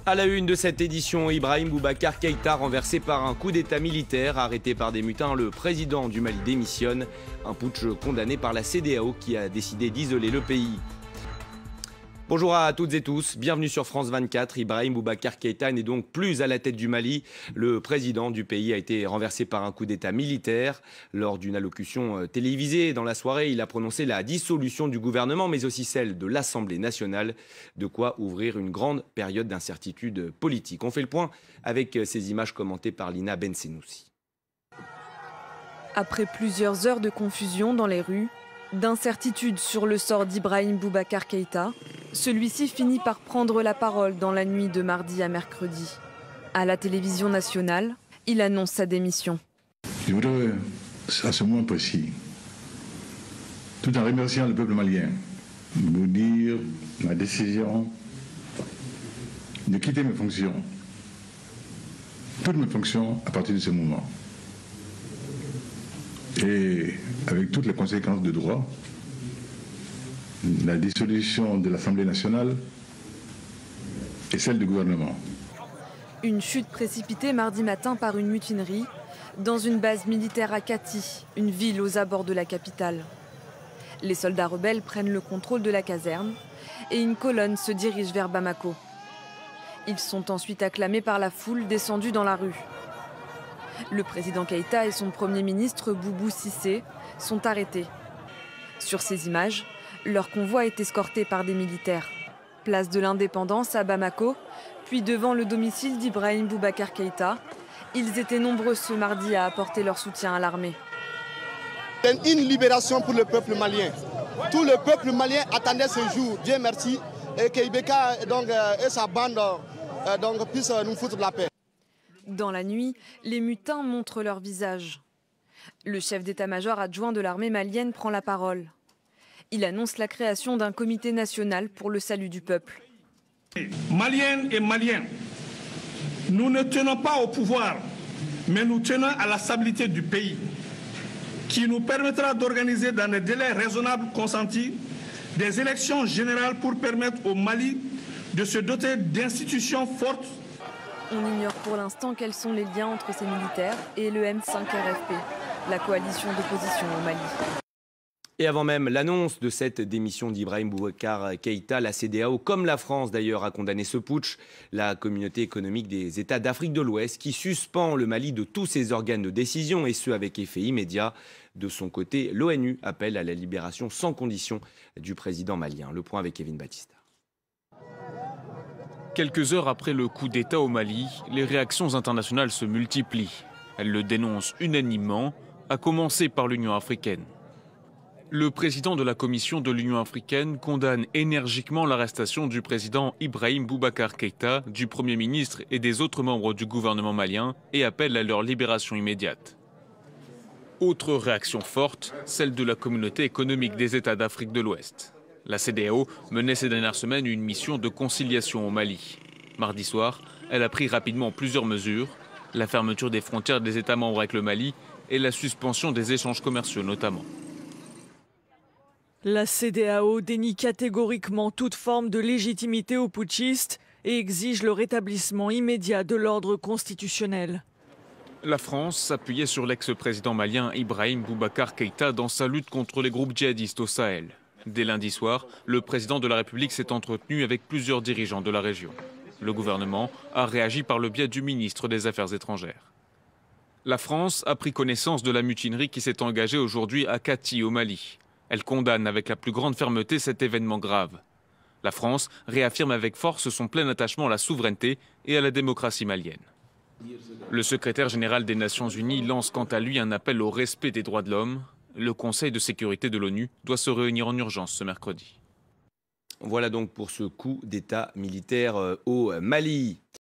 À la une de cette édition, Ibrahim Boubacar Keïta renversé par un coup d'état militaire, arrêté par des mutins, le président du Mali démissionne. Un putsch condamné par la CEDEAO qui a décidé d'isoler le pays. Bonjour à toutes et tous, bienvenue sur France 24. Ibrahim Boubacar Keïta n'est donc plus à la tête du Mali. Le président du pays a été renversé par un coup d'état militaire. Lors d'une allocution télévisée dans la soirée, il a prononcé la dissolution du gouvernement, mais aussi celle de l'Assemblée nationale. De quoi ouvrir une grande période d'incertitude politique. On fait le point avec ces images commentées par Lina Bensennoussi. Après plusieurs heures de confusion dans les rues, d'incertitude sur le sort d'Ibrahim Boubacar Keïta, celui-ci finit par prendre la parole dans la nuit de mardi à mercredi. À la télévision nationale, il annonce sa démission. Je voudrais, à ce moment précis, tout en remerciant le peuple malien, vous dire ma décision de quitter mes fonctions, toutes mes fonctions à partir de ce moment. Et avec toutes les conséquences de droit, la dissolution de l'Assemblée nationale et celle du gouvernement. Une chute précipitée mardi matin par une mutinerie dans une base militaire à Kati, une ville aux abords de la capitale. Les soldats rebelles prennent le contrôle de la caserne et une colonne se dirige vers Bamako. Ils sont ensuite acclamés par la foule descendue dans la rue. Le président Keïta et son premier ministre Boubou Cissé sont arrêtés. Sur ces images, leur convoi est escorté par des militaires. Place de l'Indépendance à Bamako, puis devant le domicile d'Ibrahim Boubacar Keïta. Ils étaient nombreux ce mardi à apporter leur soutien à l'armée. Une libération pour le peuple malien. Tout le peuple malien attendait ce jour, Dieu merci, et qu'Ibeka et sa bande puissent nous foutre de la paix. Dans la nuit, les mutins montrent leur visage. Le chef d'état-major adjoint de l'armée malienne prend la parole. Il annonce la création d'un comité national pour le salut du peuple. Maliennes et Maliens, nous ne tenons pas au pouvoir, mais nous tenons à la stabilité du pays, qui nous permettra d'organiser dans des délais raisonnables consentis des élections générales pour permettre au Mali de se doter d'institutions fortes. On ignore pour l'instant quels sont les liens entre ces militaires et le M5-RFP, la coalition d'opposition au Mali. Et avant même l'annonce de cette démission d'Ibrahim Boubacar Keïta, la CEDEAO, comme la France d'ailleurs, a condamné ce putsch. La communauté économique des États d'Afrique de l'Ouest qui suspend le Mali de tous ses organes de décision, et ce avec effet immédiat. De son côté, l'ONU appelle à la libération sans condition du président malien. Le point avec Kevin Baptista. Quelques heures après le coup d'État au Mali, les réactions internationales se multiplient. Elles le dénoncent unanimement, à commencer par l'Union africaine. Le président de la Commission de l'Union africaine condamne énergiquement l'arrestation du président Ibrahim Boubacar Keïta, du Premier ministre et des autres membres du gouvernement malien et appelle à leur libération immédiate. Autre réaction forte, celle de la communauté économique des États d'Afrique de l'Ouest. La CEDEAO menait ces dernières semaines une mission de conciliation au Mali. Mardi soir, elle a pris rapidement plusieurs mesures, la fermeture des frontières des États membres avec le Mali et la suspension des échanges commerciaux notamment. La CEDEAO dénie catégoriquement toute forme de légitimité aux putschistes et exige le rétablissement immédiat de l'ordre constitutionnel. La France s'appuyait sur l'ex-président malien Ibrahim Boubacar Keïta dans sa lutte contre les groupes djihadistes au Sahel. Dès lundi soir, le président de la République s'est entretenu avec plusieurs dirigeants de la région. Le gouvernement a réagi par le biais du ministre des Affaires étrangères. La France a pris connaissance de la mutinerie qui s'est engagée aujourd'hui à Kati, au Mali. Elle condamne avec la plus grande fermeté cet événement grave. La France réaffirme avec force son plein attachement à la souveraineté et à la démocratie malienne. Le secrétaire général des Nations Unies lance quant à lui un appel au respect des droits de l'homme. Le Conseil de sécurité de l'ONU doit se réunir en urgence ce mercredi. Voilà donc pour ce coup d'État militaire au Mali.